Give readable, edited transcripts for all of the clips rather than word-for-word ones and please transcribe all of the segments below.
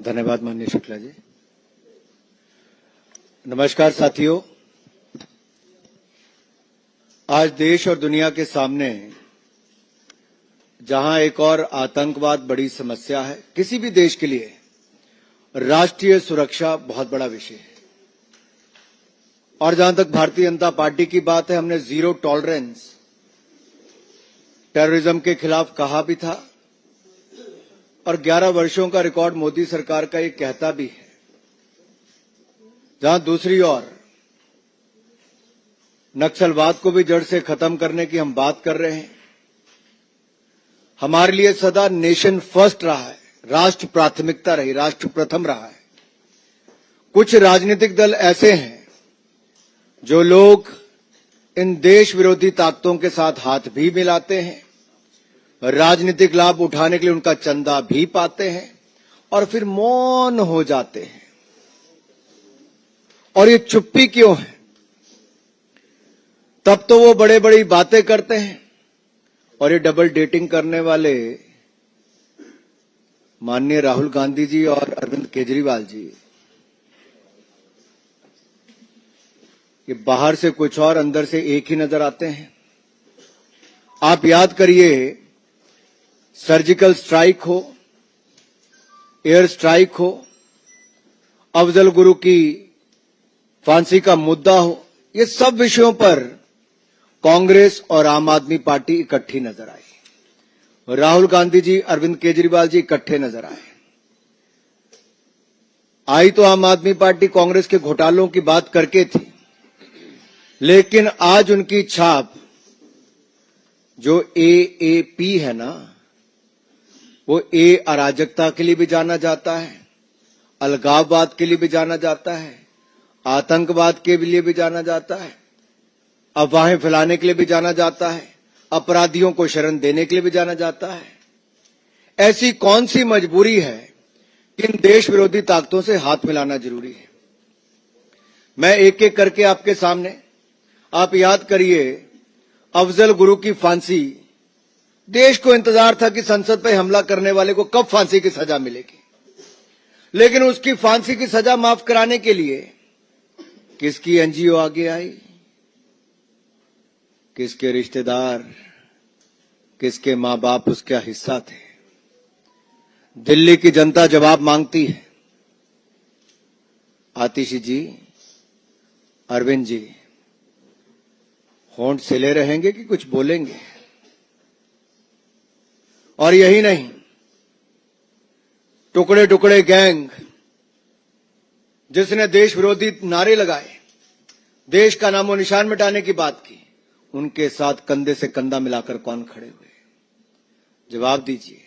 धन्यवाद माननीय शुक्ला जी। नमस्कार साथियों, आज देश और दुनिया के सामने जहां एक और आतंकवाद बड़ी समस्या है, किसी भी देश के लिए राष्ट्रीय सुरक्षा बहुत बड़ा विषय है। और जहां तक भारतीय जनता पार्टी की बात है, हमने जीरो टॉलरेंस टेररिज्म के खिलाफ कहा भी था और 11 वर्षों का रिकॉर्ड मोदी सरकार का ये कहता भी है। जहां दूसरी ओर नक्सलवाद को भी जड़ से खत्म करने की हम बात कर रहे हैं। हमारे लिए सदा नेशन फर्स्ट रहा है, राष्ट्र प्राथमिकता रही, राष्ट्र प्रथम रहा है। कुछ राजनीतिक दल ऐसे हैं जो लोग इन देश विरोधी ताकतों के साथ हाथ भी मिलाते हैं, राजनीतिक लाभ उठाने के लिए उनका चंदा भी पाते हैं और फिर मौन हो जाते हैं। और ये चुप्पी क्यों है? तब तो वो बड़े बड़ी बातें करते हैं और ये डबल डेटिंग करने वाले माननीय राहुल गांधी जी और अरविंद केजरीवाल जी, ये बाहर से कुछ और अंदर से एक ही नजर आते हैं। आप याद करिए, सर्जिकल स्ट्राइक हो, एयर स्ट्राइक हो, अफजल गुरु की फांसी का मुद्दा हो, ये सब विषयों पर कांग्रेस और आम आदमी पार्टी इकट्ठी नजर आई। राहुल गांधी जी, अरविंद केजरीवाल जी इकट्ठे नजर आए। आई तो आम आदमी पार्टी कांग्रेस के घोटालों की बात करके थी, लेकिन आज उनकी छाप जो एएपी है ना, वो अराजकता के लिए भी जाना जाता है, अलगाववाद के लिए भी जाना जाता है, आतंकवाद के लिए भी जाना जाता है, अफवाहें फैलाने के लिए भी जाना जाता है, अपराधियों को शरण देने के लिए भी जाना जाता है। ऐसी कौन सी मजबूरी है कि इन देश विरोधी ताकतों से हाथ मिलाना जरूरी है? मैं एक एक करके आपके सामने, आप याद करिए, अफजल गुरु की फांसी, देश को इंतजार था कि संसद पर हमला करने वाले को कब फांसी की सजा मिलेगी, लेकिन उसकी फांसी की सजा माफ कराने के लिए किसकी एनजीओ आगे आई, किसके रिश्तेदार, किसके मां बाप उसका हिस्सा थे? दिल्ली की जनता जवाब मांगती है। आतिशी जी, अरविंद जी, होंठ सिले रहेंगे कि कुछ बोलेंगे? और यही नहीं, टुकड़े टुकड़े गैंग जिसने देश विरोधी नारे लगाए, देश का नामो निशान मिटाने की बात की, उनके साथ कंधे से कंधा मिलाकर कौन खड़े हुए? जवाब दीजिए।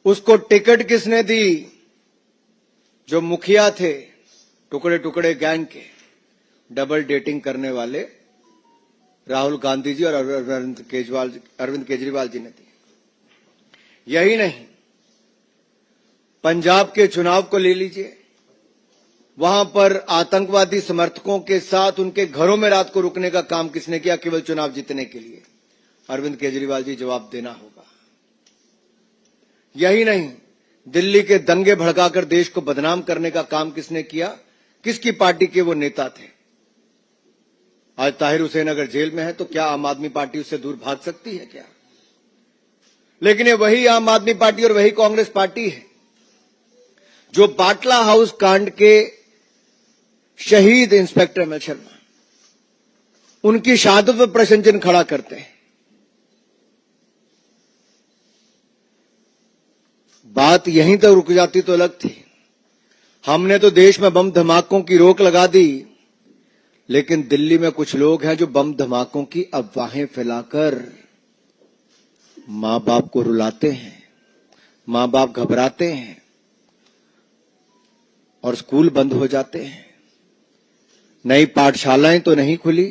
उसको टिकट किसने दी? जो मुखिया थे टुकड़े टुकड़े गैंग के, डबल डेटिंग करने वाले राहुल गांधी जी और अरविंद केजरीवाल जी ने दी। यही नहीं, पंजाब के चुनाव को ले लीजिए, वहां पर आतंकवादी समर्थकों के साथ उनके घरों में रात को रुकने का काम किसने किया केवल चुनाव जीतने के लिए? अरविंद केजरीवाल जी, जवाब देना होगा। यही नहीं, दिल्ली के दंगे भड़काकर देश को बदनाम करने का काम किसने किया? किसकी पार्टी के वो नेता थे? आज ताहिर हुसैन अगर जेल में है तो क्या आम आदमी पार्टी उससे दूर भाग सकती है क्या? लेकिन ये वही आम आदमी पार्टी और वही कांग्रेस पार्टी है जो बाटला हाउस कांड के शहीद इंस्पेक्टर अमित शर्मा, उनकी शहादत पर प्रश्न चिन्ह खड़ा करते हैं। बात यहीं तक रुक जाती तो अलग थी। हमने तो देश में बम धमाकों की रोक लगा दी, लेकिन दिल्ली में कुछ लोग हैं जो बम धमाकों की अफवाहें फैलाकर मां बाप को रुलाते हैं, मां बाप घबराते हैं और स्कूल बंद हो जाते हैं। नई पाठशालाएं तो नहीं खुली,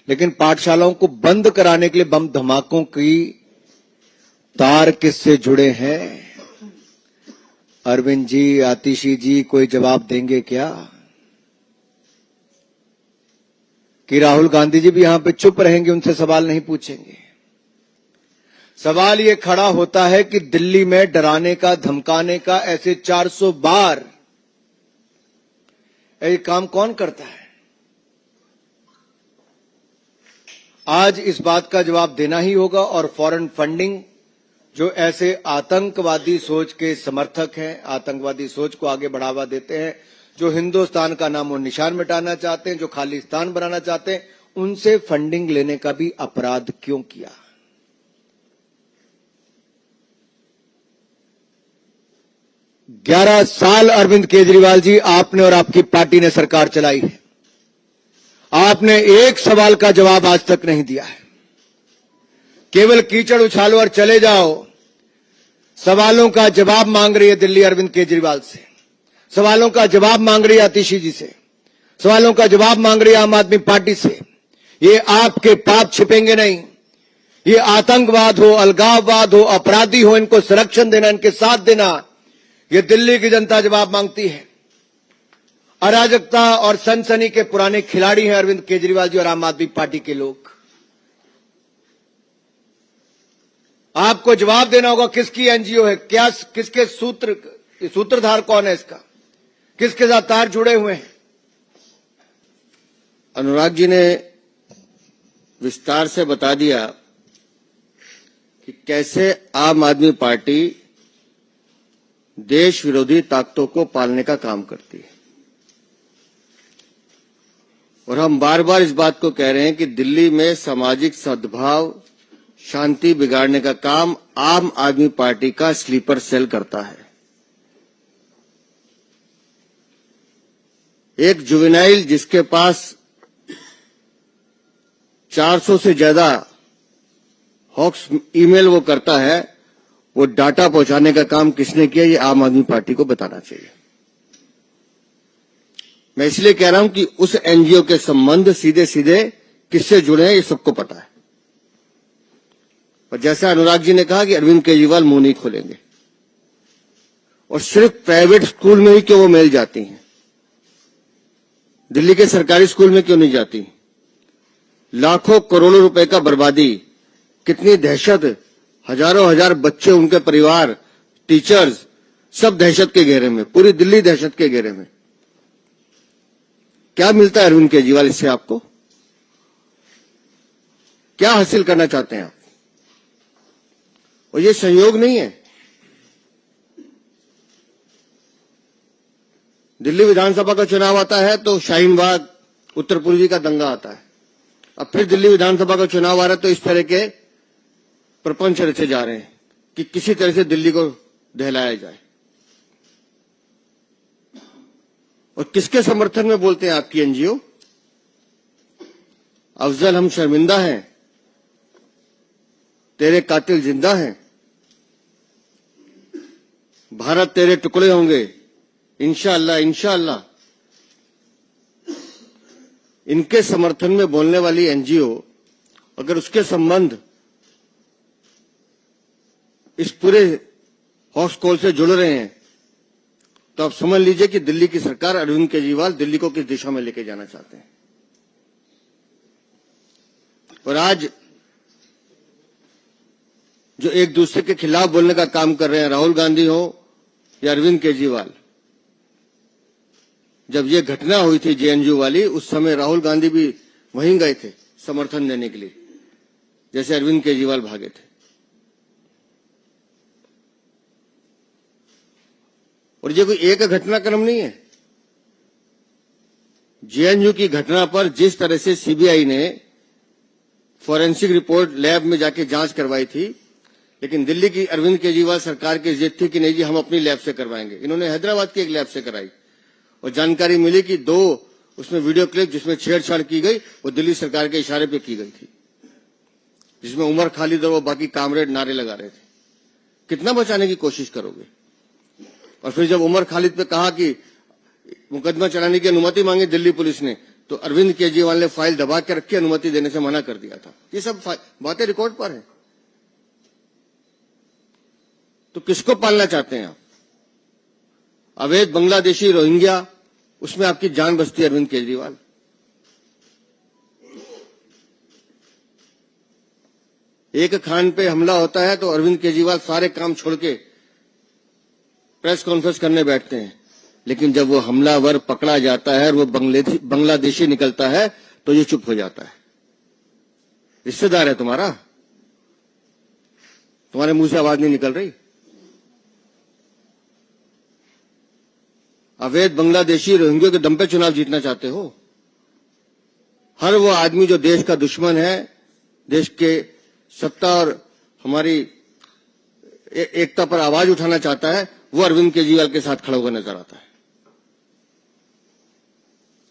लेकिन पाठशालाओं को बंद कराने के लिए बम धमाकों की तार किससे जुड़े हैं? अरविंद जी, आतिशी जी, कोई जवाब देंगे क्या? कि राहुल गांधी जी भी यहां पे चुप रहेंगे, उनसे सवाल नहीं पूछेंगे? सवाल ये खड़ा होता है कि दिल्ली में डराने का, धमकाने का ऐसे 400 बार ये काम कौन करता है? आज इस बात का जवाब देना ही होगा। और फॉरेन फंडिंग, जो ऐसे आतंकवादी सोच के समर्थक हैं, आतंकवादी सोच को आगे बढ़ावा देते हैं, जो हिंदुस्तान का नामो निशान मिटाना चाहते हैं, जो खालिस्तान बनाना चाहते हैं, उनसे फंडिंग लेने का भी अपराध क्यों किया? ग्यारह साल अरविंद केजरीवाल जी आपने और आपकी पार्टी ने सरकार चलाई है। आपने एक सवाल का जवाब आज तक नहीं दिया है। केवल कीचड़ उछालो और चले जाओ। सवालों का जवाब मांग रही है दिल्ली अरविंद केजरीवाल से, सवालों का जवाब मांग रही है आतिशी जी से, सवालों का जवाब मांग रही है आम आदमी पार्टी से। ये आपके पाप छिपेंगे नहीं। ये आतंकवाद हो, अलगाववाद हो, अपराधी हो, इनको संरक्षण देना, इनके साथ देना, ये दिल्ली की जनता जवाब मांगती है। अराजकता और सनसनी के पुराने खिलाड़ी हैं अरविंद केजरीवाल जी और आम आदमी पार्टी के लोग। आपको जवाब देना होगा किसकी एनजीओ है, क्या, किसके सूत्रधार कौन है इसका, किसके साथ तार जुड़े हुए हैं। अनुराग जी ने विस्तार से बता दिया कि कैसे आम आदमी पार्टी देश विरोधी ताकतों को पालने का काम करती है। और हम बार बार इस बात को कह रहे हैं कि दिल्ली में सामाजिक सद्भाव, शांति बिगाड़ने का काम आम आदमी पार्टी का स्लीपर सेल करता है। एक जुवेनाइल जिसके पास 400 से ज्यादा हॉक्स ईमेल वो करता है, वो डाटा पहुंचाने का काम किसने किया, ये आम आदमी पार्टी को बताना चाहिए। मैं इसलिए कह रहा हूं कि उस एनजीओ के संबंध सीधे सीधे किससे जुड़े हैं, ये सबको पता है। और जैसा अनुराग जी ने कहा कि अरविंद केजरीवाल मुंह नहीं खोलेंगे, और सिर्फ प्राइवेट स्कूल में ही क्यों वो मेल जाती हैं, दिल्ली के सरकारी स्कूल में क्यों नहीं जाती? लाखों करोड़ों रुपए का बर्बादी, कितनी दहशत, हजारों हजार बच्चे, उनके परिवार, टीचर्स, सब दहशत के घेरे में, पूरी दिल्ली दहशत के घेरे में। क्या मिलता है अरविंद केजरीवाल इससे? आपको क्या हासिल करना चाहते हैं आप? और ये संयोग नहीं है। दिल्ली विधानसभा का चुनाव आता है तो शाहीन बाग, उत्तर पूर्वी का दंगा आता है। अब फिर दिल्ली विधानसभा का चुनाव आ रहा है तो इस तरह के प्रपंच रचे जा रहे हैं कि किसी तरह से दिल्ली को दहलाया जाए। और किसके समर्थन में बोलते हैं आपकी एनजीओ? अफजल हम शर्मिंदा हैं, तेरे कातिल जिंदा हैं, भारत तेरे टुकड़े होंगे, इंशाअल्लाह इंशाअल्लाह। इनके समर्थन में बोलने वाली एनजीओ अगर उसके संबंध इस पूरे हॉक्स कॉल से जुड़ रहे हैं तो आप समझ लीजिए कि दिल्ली की सरकार, अरविंद केजरीवाल दिल्ली को किस दिशा में लेके जाना चाहते हैं। और आज जो एक दूसरे के खिलाफ बोलने का काम कर रहे हैं, राहुल गांधी हो या अरविंद केजरीवाल, जब ये घटना हुई थी जेएनयू वाली, उस समय राहुल गांधी भी वहीं गए थे समर्थन देने के लिए, जैसे अरविंद केजरीवाल भागे थे। और ये कोई एक घटनाक्रम नहीं है। जेएनयू की घटना पर जिस तरह से सीबीआई ने फॉरेंसिक रिपोर्ट लैब में जाके जांच करवाई थी, लेकिन दिल्ली की अरविंद केजरीवाल सरकार की जिद थी कि नहीं जी हम अपनी लैब से करवाएंगे। इन्होंने हैदराबाद की एक लैब से कराई और जानकारी मिली कि 2 उसमें वीडियो क्लिप जिसमें छेड़छाड़ की गई वो दिल्ली सरकार के इशारे पे की गई थी, जिसमें उमर खालिद और वो बाकी कामरेड नारे लगा रहे थे। कितना बचाने की कोशिश करोगे? और फिर जब उमर खालिद पे कहा कि मुकदमा चलाने की अनुमति मांगी दिल्ली पुलिस ने, तो अरविंद केजरीवाल ने फाइल दबा के रखी, अनुमति देने से मना कर दिया था। ये सब बातें रिकॉर्ड पर हैं। तो किसको पालना चाहते हैं आप? अवैध बांग्लादेशी रोहिंग्या, उसमें आपकी जान बचती है अरविंद केजरीवाल। एक खान पे हमला होता है तो अरविंद केजरीवाल सारे काम छोड़ के प्रेस कॉन्फ्रेंस करने बैठते हैं, लेकिन जब वो हमलावर पकड़ा जाता है और वो बांग्लादेशी निकलता है तो ये चुप हो जाता है। रिश्तेदार है तुम्हारा, तुम्हारे मुंह से आवाज नहीं निकल रही। अवैध बांग्लादेशी रोहिंग्या के दम पे चुनाव जीतना चाहते हो। हर वो आदमी जो देश का दुश्मन है, देश के सत्ता और हमारी एकता पर आवाज उठाना चाहता है, वो अरविंद केजरीवाल के साथ खड़ा हुआ नजर आता है।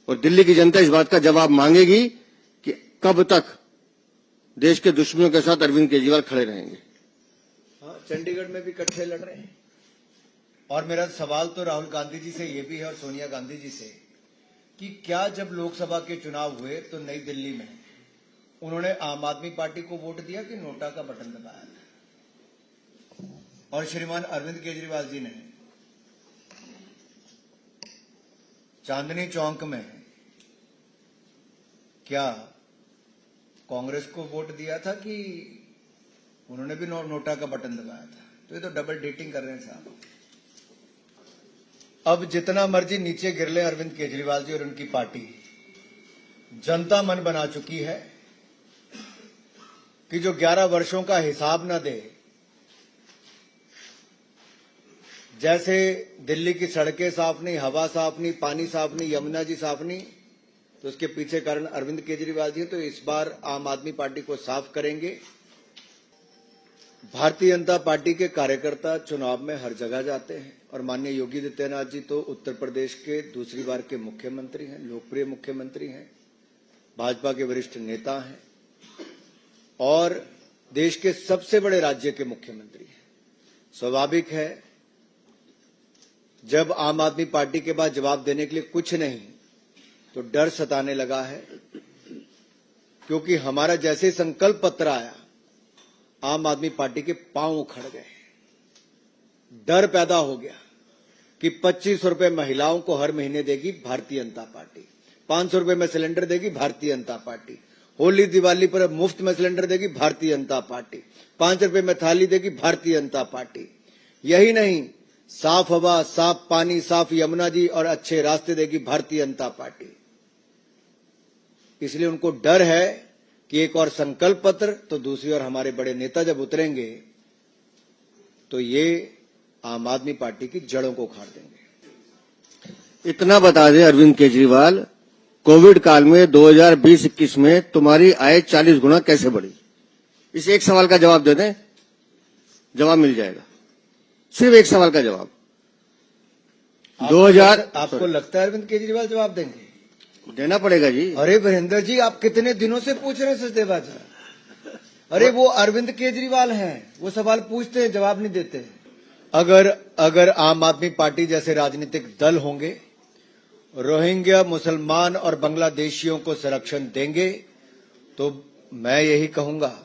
और दिल्ली की जनता इस बात का जवाब मांगेगी कि कब तक देश के दुश्मनों के साथ अरविंद केजरीवाल खड़े रहेंगे। हाँ, चंडीगढ़ में भी इकट्ठे लड़ रहे हैं। और मेरा सवाल तो राहुल गांधी जी से ये भी है और सोनिया गांधी जी से कि क्या जब लोकसभा के चुनाव हुए तो नई दिल्ली में उन्होंने आम आदमी पार्टी को वोट दिया कि नोटा का बटन दबाया था? और श्रीमान अरविंद केजरीवाल जी ने चांदनी चौक में क्या कांग्रेस को वोट दिया था कि उन्होंने भी नोटा का बटन दबाया था? तो ये तो डबल डेटिंग कर रहे हैं साहब। अब जितना मर्जी नीचे गिर ले अरविंद केजरीवाल जी और उनकी पार्टी, जनता मन बना चुकी है कि जो 11 वर्षों का हिसाब न दे, जैसे दिल्ली की सड़कें साफ नहीं, हवा साफ नहीं, पानी साफ नहीं, यमुना जी साफ नहीं, तो उसके पीछे कारण अरविंद केजरीवाल जी। तो इस बार आम आदमी पार्टी को साफ करेंगे। भारतीय जनता पार्टी के कार्यकर्ता चुनाव में हर जगह जाते हैं और माननीय योगी आदित्यनाथ जी तो उत्तर प्रदेश के दूसरी बार के मुख्यमंत्री हैं, लोकप्रिय मुख्यमंत्री हैं, भाजपा के वरिष्ठ नेता हैं और देश के सबसे बड़े राज्य के मुख्यमंत्री हैं। स्वाभाविक है जब आम आदमी पार्टी के पास जवाब देने के लिए कुछ नहीं तो डर सताने लगा है, क्योंकि हमारा जैसे संकल्प पत्र आया आम आदमी पार्टी के पांव उखड़ गए। डर पैदा हो गया कि 2500 रुपए महिलाओं को हर महीने देगी भारतीय जनता पार्टी, 500 रुपए में सिलेंडर देगी भारतीय जनता पार्टी, होली दिवाली पर मुफ्त में सिलेंडर देगी भारतीय जनता पार्टी, 5 रुपए में थाली देगी भारतीय जनता पार्टी। यही नहीं, साफ हवा, साफ पानी, साफ यमुना जी और अच्छे रास्ते देगी भारतीय जनता पार्टी। इसलिए उनको डर है कि एक और संकल्प पत्र तो दूसरी ओर हमारे बड़े नेता जब उतरेंगे तो ये आम आदमी पार्टी की जड़ों को उखाड़ देंगे। इतना बता दें अरविंद केजरीवाल, कोविड काल में 2020-21 में तुम्हारी आय 40 गुना कैसे बढ़ी? इस एक सवाल का जवाब दे दें, जवाब मिल जाएगा। सिर्फ एक सवाल का जवाब। 2000 आपको लगता है अरविंद केजरीवाल जवाब देंगे? देना पड़ेगा जी। अरे वीरेंद्र जी, आप कितने दिनों से पूछ रहे हैं सचदेवा जी? अरे वो अरविंद केजरीवाल हैं, वो सवाल पूछते हैं, जवाब नहीं देते। अगर आम आदमी पार्टी जैसे राजनीतिक दल होंगे, रोहिंग्या, मुसलमान और बांग्लादेशियों को संरक्षण देंगे, तो मैं यही कहूंगा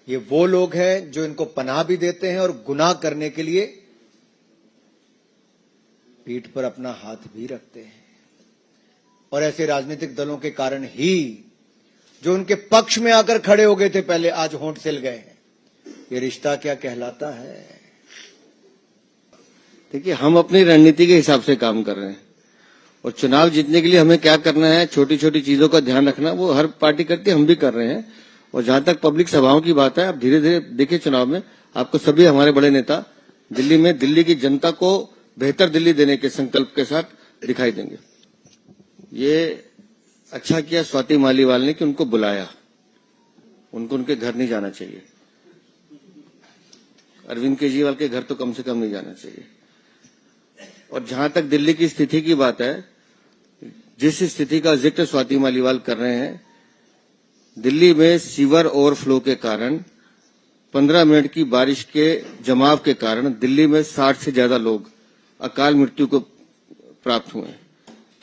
ये वो लोग हैं जो इनको पनाह भी देते हैं और गुनाह करने के लिए पीठ पर अपना हाथ भी रखते हैं। और ऐसे राजनीतिक दलों के कारण ही जो उनके पक्ष में आकर खड़े हो गए थे पहले, आज होंठ सिल गए हैं। ये रिश्ता क्या कहलाता है? देखिए, हम अपनी रणनीति के हिसाब से काम कर रहे हैं और चुनाव जीतने के लिए हमें क्या करना है, छोटी छोटी चीजों का ध्यान रखना, वो हर पार्टी करती है, हम भी कर रहे हैं। और जहां तक पब्लिक सभाओं की बात है, आप धीरे धीरे देखिए चुनाव में आपको सभी हमारे बड़े नेता दिल्ली में दिल्ली की जनता को बेहतर दिल्ली देने के संकल्प के साथ दिखाई देंगे। ये अच्छा किया स्वाति मालीवाल ने कि उनको बुलाया, उनको उनके घर नहीं जाना चाहिए। अरविंद केजरीवाल के घर तो कम से कम नहीं जाना चाहिए। और जहां तक दिल्ली की स्थिति की बात है, जिस स्थिति का जिक्र स्वाति मालीवाल कर रहे हैं, दिल्ली में सीवर ओवरफ्लो के कारण 15 मिनट की बारिश के जमाव के कारण दिल्ली में 60 से ज्यादा लोग अकाल मृत्यु को प्राप्त हुए,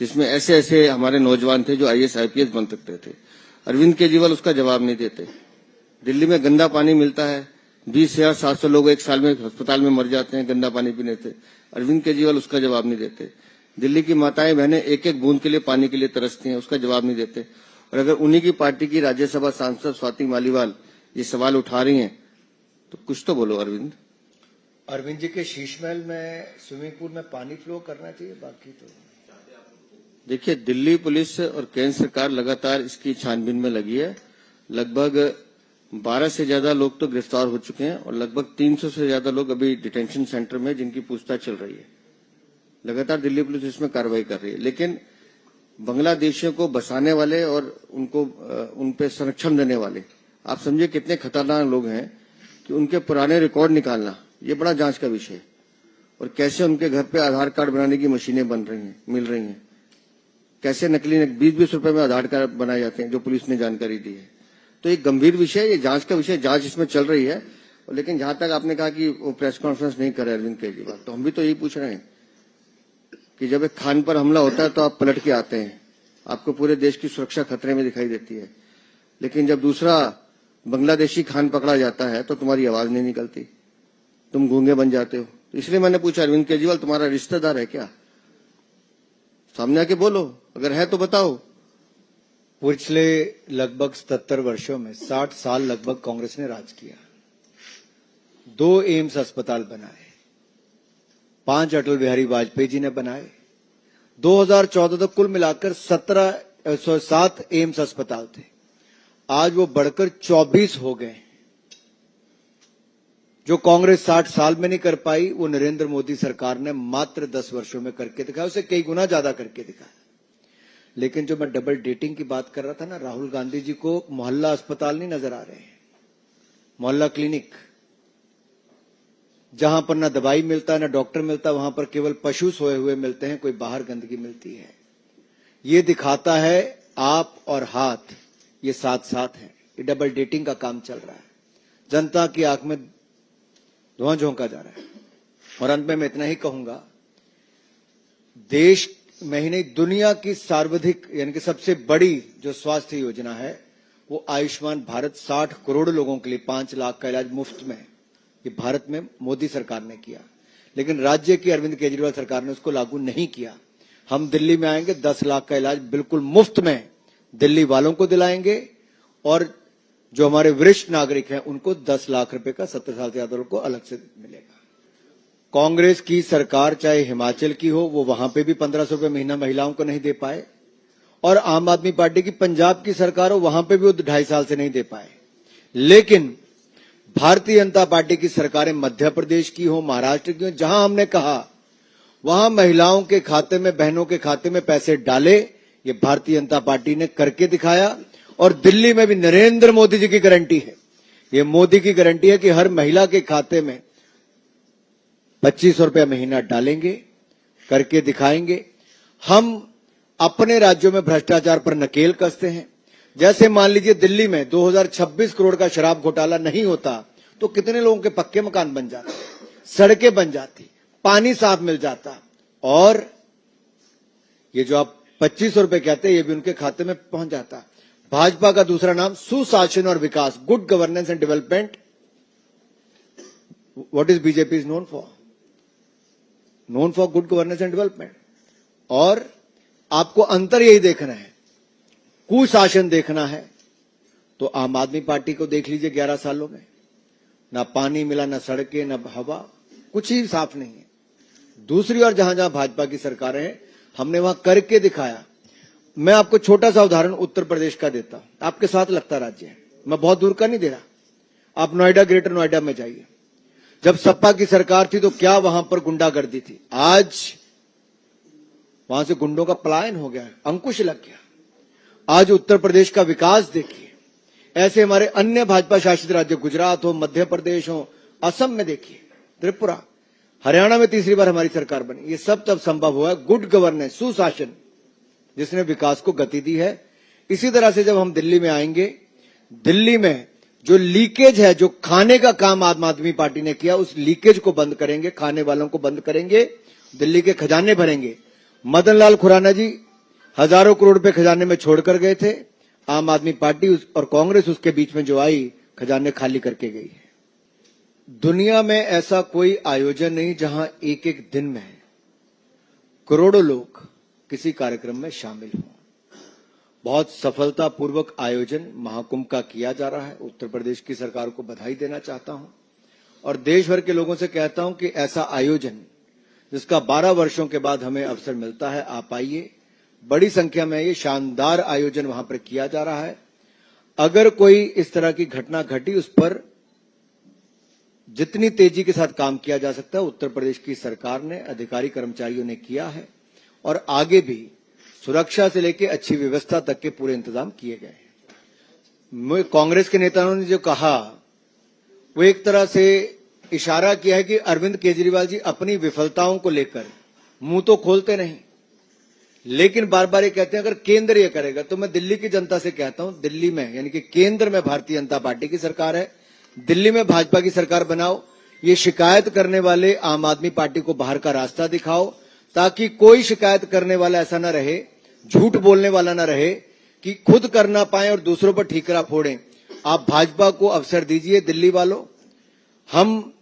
जिसमें ऐसे ऐसे हमारे नौजवान थे जो IAS IPS बन सकते थे। अरविंद केजरीवाल उसका जवाब नहीं देते। दिल्ली में गंदा पानी मिलता है, 20,700 लोग एक साल में अस्पताल में मर जाते हैं गंदा पानी पीने से। अरविंद केजरीवाल उसका जवाब नहीं देते। दिल्ली की माताएं बहनें एक एक बूंद के लिए पानी के लिए तरसती हैं, उसका जवाब नहीं देते। और अगर उन्हीं की पार्टी की राज्यसभा सांसद स्वाति मालीवाल ये सवाल उठा रही हैं, तो कुछ तो बोलो अरविंद। अरविंद जी के शीश महल में स्विमिंग पूल में पानी फ्लो करना चाहिए, बाकी तो देखिए, दिल्ली पुलिस और केंद्र सरकार लगातार इसकी छानबीन में लगी है। लगभग 12 से ज्यादा लोग तो गिरफ्तार हो चुके हैं और लगभग 300 से ज्यादा लोग अभी डिटेंशन सेंटर में, जिनकी पूछताछ चल रही है। लगातार दिल्ली पुलिस इसमें कार्रवाई कर रही है, लेकिन बांग्लादेशियों को बसाने वाले और उन पे संरक्षण देने वाले, आप समझिए कितने खतरनाक लोग हैं कि उनके पुराने रिकॉर्ड निकालना ये बड़ा जांच का विषय है। और कैसे उनके घर पे आधार कार्ड बनाने की मशीनें बन रही हैं, मिल रही हैं, कैसे नकली 20-20 रुपए में आधार कार्ड बनाए जाते हैं, जो पुलिस ने जानकारी दी है। तो एक गंभीर विषय, ये जांच का विषय, जांच इसमें चल रही है। लेकिन जहां तक आपने कहा कि वो प्रेस कॉन्फ्रेंस नहीं करे अरविंद केजरीवाल, तो हम भी तो यही पूछ रहे हैं कि जब एक खान पर हमला होता है तो आप पलट के आते हैं, आपको पूरे देश की सुरक्षा खतरे में दिखाई देती है, लेकिन जब दूसरा बांग्लादेशी खान पकड़ा जाता है तो तुम्हारी आवाज नहीं निकलती, तुम गूंगे बन जाते हो। तो इसलिए मैंने पूछा, अरविंद केजरीवाल तुम्हारा रिश्तेदार है क्या? सामने आके बोलो, अगर है तो बताओ। पिछले लगभग 77 वर्षों में 60 साल लगभग कांग्रेस ने राज किया। 2 एम्स अस्पताल बनाए, 5 अटल बिहारी वाजपेयी जी ने बनाए। 2014 तक कुल मिलाकर 7 एम्स अस्पताल थे, आज वो बढ़कर 24 हो गए। जो कांग्रेस 60 साल में नहीं कर पाई, वो नरेंद्र मोदी सरकार ने मात्र 10 वर्षों में करके दिखाया, उसे कई गुना ज्यादा करके दिखाया। लेकिन जो मैं डबल डेटिंग की बात कर रहा था ना, राहुल गांधी जी को मोहल्ला अस्पताल नहीं नजर आ रहे हैं, मोहल्ला क्लिनिक, जहां पर ना दवाई मिलता ना डॉक्टर मिलता, वहां पर केवल पशु सोए हुए मिलते हैं, कोई बाहर गंदगी मिलती है। ये दिखाता है आप और हाथ ये साथ साथ हैं। ये डबल डेटिंग का काम चल रहा है, जनता की आंख में धुआं झोंका जा रहा है। और अंत में मैं इतना ही कहूंगा, देश में ही नहीं दुनिया की सर्वाधिक यानी कि सबसे बड़ी जो स्वास्थ्य योजना है वो आयुष्मान भारत, 60 करोड़ लोगों के लिए 5 लाख का इलाज मुफ्त में, ये भारत में मोदी सरकार ने किया। लेकिन राज्य की अरविंद केजरीवाल सरकार ने उसको लागू नहीं किया। हम दिल्ली में आएंगे, 10 लाख का इलाज बिल्कुल मुफ्त में दिल्ली वालों को दिलाएंगे, और जो हमारे वरिष्ठ नागरिक हैं उनको 10 लाख रुपए का 70 साल से ज्यादा लोगों को अलग से मिलेगा। कांग्रेस की सरकार चाहे हिमाचल की हो, वो वहां पे भी 1500 रुपए महीना महिलाओं को नहीं दे पाए, और आम आदमी पार्टी की पंजाब की सरकार हो, वहां पे भी वो 2.5 साल से नहीं दे पाए। लेकिन भारतीय जनता पार्टी की सरकारें मध्य प्रदेश की हो, महाराष्ट्र की हो, जहां हमने कहा वहां महिलाओं के खाते में, बहनों के खाते में पैसे डाले, ये भारतीय जनता पार्टी ने करके दिखाया। और दिल्ली में भी नरेंद्र मोदी जी की गारंटी है, ये मोदी की गारंटी है कि हर महिला के खाते में 2500 रुपया महीना डालेंगे, करके दिखाएंगे। हम अपने राज्यों में भ्रष्टाचार पर नकेल कसते हैं। जैसे मान लीजिए दिल्ली में 2026 करोड़ का शराब घोटाला नहीं होता तो कितने लोगों के पक्के मकान बन जाते, सड़कें बन जाती, पानी साफ मिल जाता, और ये जो आप 2500 रुपए कहते हैं ये भी उनके खाते में पहुंच जाता। भाजपा का दूसरा नाम सुशासन और विकास, good governance and development. What is BJP is known for? Known for good governance and development. और आपको अंतर यही देखना है, कुशासन देखना है तो आम आदमी पार्टी को देख लीजिए, 11 सालों में ना पानी मिला, ना सड़कें, ना हवा, कुछ ही साफ नहीं है। दूसरी ओर जहां जहां भाजपा की सरकारें हैं, हमने वहां करके दिखाया। मैं आपको छोटा सा उदाहरण उत्तर प्रदेश का देता हूं, आपके साथ लगता राज्य है, मैं बहुत दूर का नहीं दे रहा। आप नोएडा, ग्रेटर नोएडा में जाइए, जब सपा की सरकार थी तो क्या वहां पर गुंडागर्दी थी, आज वहां से गुंडों का पलायन हो गया, अंकुश लग गया। आज उत्तर प्रदेश का विकास देखिए, ऐसे हमारे अन्य भाजपा शासित राज्य, गुजरात हो, मध्य प्रदेश हो, असम में देखिए, त्रिपुरा, हरियाणा में तीसरी बार हमारी सरकार बनी। ये सब तब संभव हुआ गुड गवर्नेंस, सुशासन, जिसने विकास को गति दी है। इसी तरह से जब हम दिल्ली में आएंगे, दिल्ली में जो लीकेज है, जो खाने का काम आम आदमी पार्टी ने किया, उस लीकेज को बंद करेंगे, खाने वालों को बंद करेंगे, दिल्ली के खजाने भरेंगे। मदन लाल खुराना जी हजारों करोड़ रुपए खजाने में छोड़कर गए थे, आम आदमी पार्टी और कांग्रेस उसके बीच में जो आई, खजाने खाली करके गई है। दुनिया में ऐसा कोई आयोजन नहीं जहां एक एक दिन में करोड़ों लोग किसी कार्यक्रम में शामिल हों। बहुत सफलतापूर्वक आयोजन महाकुंभ का किया जा रहा है। उत्तर प्रदेश की सरकार को बधाई देना चाहता हूं और देश भर के लोगों से कहता हूं कि ऐसा आयोजन जिसका 12 वर्षों के बाद हमें अवसर मिलता है, आप आइए। बड़ी संख्या में ये शानदार आयोजन वहां पर किया जा रहा है। अगर कोई इस तरह की घटना घटी, उस पर जितनी तेजी के साथ काम किया जा सकता है उत्तर प्रदेश की सरकार ने, अधिकारी कर्मचारियों ने किया है और आगे भी सुरक्षा से लेकर अच्छी व्यवस्था तक के पूरे इंतजाम किए गए हैं। कांग्रेस के नेताओं ने जो कहा वो एक तरह से इशारा किया है कि अरविंद केजरीवाल जी अपनी विफलताओं को लेकर मुंह तो खोलते नहीं, लेकिन बार बार ये कहते हैं अगर केंद्र ये करेगा। तो मैं दिल्ली की जनता से कहता हूं, दिल्ली में यानी कि केंद्र में भारतीय जनता पार्टी की सरकार है, दिल्ली में भाजपा की सरकार बनाओ। ये शिकायत करने वाले आम आदमी पार्टी को बाहर का रास्ता दिखाओ, ताकि कोई शिकायत करने वाला ऐसा ना रहे, झूठ बोलने वाला ना रहे कि खुद कर ना पाए और दूसरों पर ठीकरा फोड़ें। आप भाजपा को अवसर दीजिए। दिल्ली वालों, हम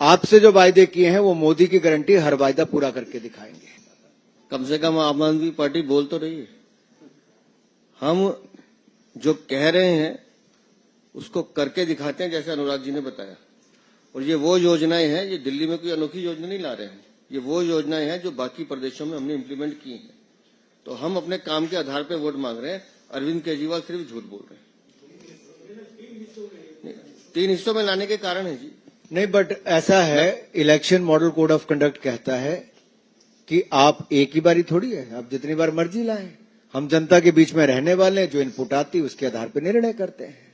आपसे जो वायदे किए हैं वो मोदी की गारंटी हर वायदा पूरा करके दिखाएंगे। कम से कम आम आदमी पार्टी बोल तो रही है। हम जो कह रहे हैं उसको करके दिखाते हैं, जैसे अनुराग जी ने बताया। और ये वो योजनाएं हैं, ये दिल्ली में कोई अनोखी योजना नहीं ला रहे हैं, ये वो योजनाएं हैं जो बाकी प्रदेशों में हमने इम्प्लीमेंट की हैं। तो हम अपने काम के आधार पर वोट मांग रहे हैं। अरविंद केजरीवाल सिर्फ झूठ बोल रहे हैं। 3 हिस्सों में लाने के कारण है जी। नहीं, बट ऐसा है, election model code of conduct कहता है कि आप एक ही बारी थोड़ी है, आप जितनी बार मर्जी लाएं। हम जनता के बीच में रहने वाले हैं, जो इनपुट आती है उसके आधार पर निर्णय करते हैं।